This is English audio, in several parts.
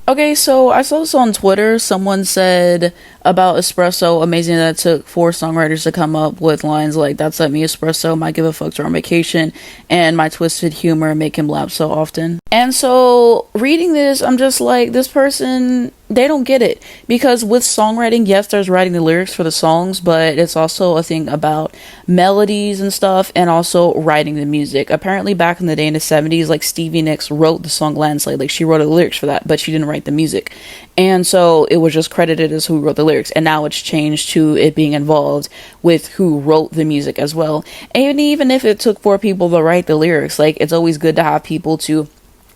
Okay, so I saw this on Twitter. Someone said about espresso, amazing that it took four songwriters to come up with lines like "That's at me, espresso, might give a fuck to our vacation," and "My twisted humor make him laugh so often." And so reading this, I'm just like, this person, they don't get it. Because with songwriting, yes, there's writing the lyrics for the songs, but it's also a thing about melodies and stuff, and also writing the music. Apparently back in the day in the 70s, like Stevie Nicks wrote the song Landslide, like she wrote the lyrics for that, but she didn't write the music. And so it was just credited as who wrote the lyrics, and now it's changed to it being involved with who wrote the music as well. And even if it took four people to write the lyrics, like, it's always good to have people to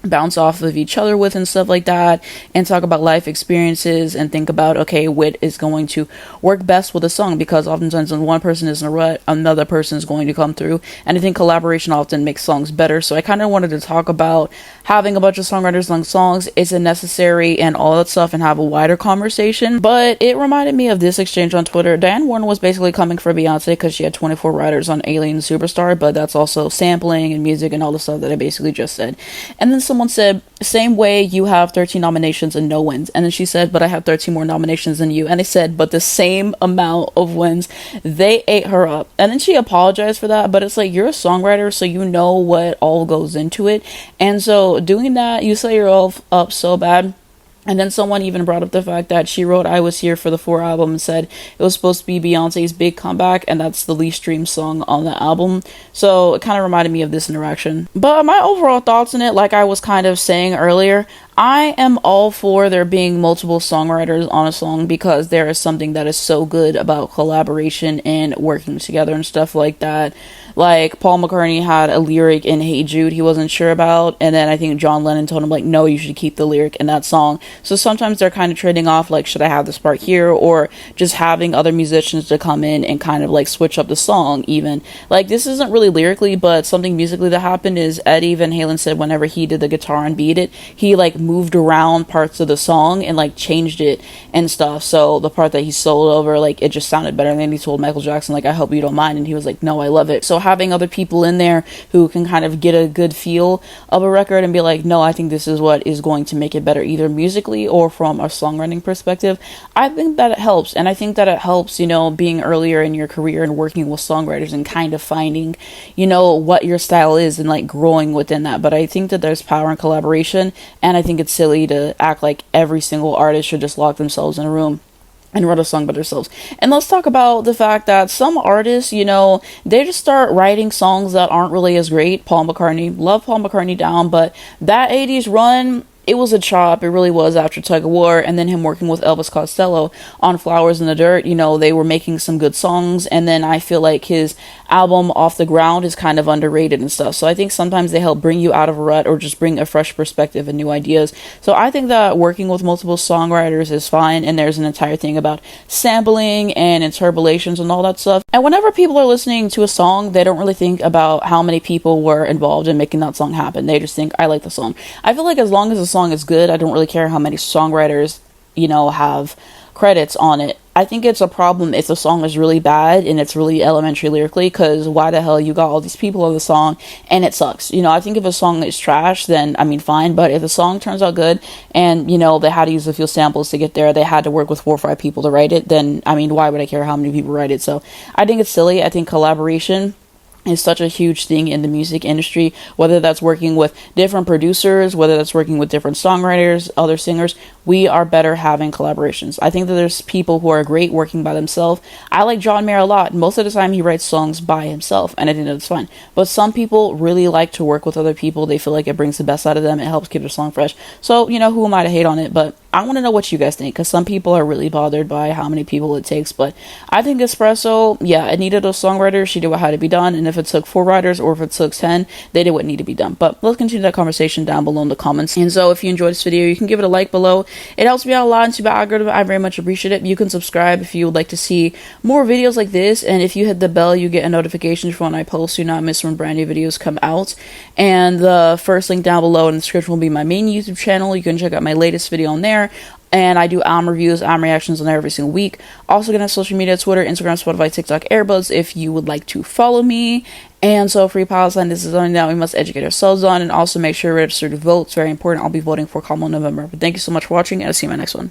bounce off of each other with and stuff like that, and talk about life experiences and think about, okay, what is going to work best with a song, because oftentimes when one person is in a rut, another person is going to come through, and I think collaboration often makes songs better. So I kind of wanted to talk about having a bunch of songwriters on songs, is it necessary, and all that stuff, and have a wider conversation. But it reminded me of this exchange on Twitter. Diane Warren was basically coming for Beyonce because she had 24 writers on Alien Superstar, but that's also sampling and music and all the stuff that I basically just said. And then someone said, same way you have 13 nominations and no wins. And then she said, but I have 13 more nominations than you. And I said, but the same amount of wins. They ate her up. And then she apologized for that, but it's like, you're a songwriter, so you know what all goes into it. And so doing that, you set yourself up so bad. And then someone even brought up the fact that she wrote I Was Here for the 4 album and said it was supposed to be Beyonce's big comeback, and that's the least streamed song on the album. So it kind of reminded me of this interaction. But my overall thoughts on it, like I was kind of saying earlier, I am all for there being multiple songwriters on a song, because there is something that is so good about collaboration and working together and stuff like that. Like, Paul McCartney had a lyric in Hey Jude he wasn't sure about, and then I think John Lennon told him, like, no, you should keep the lyric in that song. So sometimes they're kind of trading off, like, should I have this part here, or just having other musicians to come in and kind of, like, switch up the song even. Like, this isn't really lyrically, but something musically that happened is Eddie Van Halen said whenever he did the guitar and Beat It, he, like, moved around parts of the song and, like, changed it and stuff. So the part that he soloed over, like, it just sounded better. And then he told Michael Jackson, like, I hope you don't mind, and he was like, no, I love it. So having other people in there who can kind of get a good feel of a record and be like, no, I think this is what is going to make it better, either musically or from a songwriting perspective, I think that it helps. And I think that it helps, you know, being earlier in your career and working with songwriters and kind of finding, you know, what your style is and, like, growing within that. But I think that there's power in collaboration, and I think it's silly to act like every single artist should just lock themselves in a room and write a song by themselves. And let's talk about the fact that some artists, you know, they just start writing songs that aren't really as great. Paul McCartney, love Paul McCartney down, but that 80s run, it was a chop. It really was, after Tug of War, and then him working with Elvis Costello on Flowers in the Dirt. You know, they were making some good songs, and then I feel like his album Off the Ground is kind of underrated and stuff. So I think sometimes they help bring you out of a rut or just bring a fresh perspective and new ideas. So I think that working with multiple songwriters is fine, and there's an entire thing about sampling and interpolations and all that stuff. And whenever people are listening to a song, they don't really think about how many people were involved in making that song happen. They just think, I like the song. I feel like as long as the song is good, I don't really care how many songwriters, you know, have credits on it. I think it's a problem if the song is really bad and it's really elementary lyrically, because why the hell you got all these people on the song and it sucks? You know, I think if a song is trash, then I mean fine, but if the song turns out good and, you know, they had to use a few samples to get there, they had to work with 4 or 5 people to write it, then I mean, why would I care how many people write it? So I think it's silly. I think collaboration is such a huge thing in the music industry, whether that's working with different producers, whether that's working with different songwriters, other singers. We are better having collaborations. I think that there's people who are great working by themselves. I like John Mayer a lot. Most of the time he writes songs by himself, and I think that's fine. But some people really like to work with other people. They feel like it brings the best out of them. It helps keep their song fresh. So, you know, who am I to hate on it? But I want to know what you guys think, because some people are really bothered by how many people it takes. But I think Espresso, yeah, it needed a songwriter. She did what had to be done. And if it took 4 writers or if it took 10, they did what needed to be done. But let's continue that conversation down below in the comments. And so if you enjoyed this video, you can give it a like below. It helps me out a lot into the algorithm. I very much appreciate it. You can subscribe if you would like to see more videos like this. And if you hit the bell, you get a notification for when I post. Do not miss when brand new videos come out. And the first link down below in the description will be my main YouTube channel. You can check out my latest video on there. And I do album reviews, album reactions on there every single week. Also gonna have social media, Twitter, Instagram, Spotify, TikTok, Airbuds if you would like to follow me. And so Free Palestine, this is something that we must educate ourselves on, and also make sure to register to vote. It's very important. I'll be voting for Kamala in November. But thank you so much for watching, and I'll see you in my next one.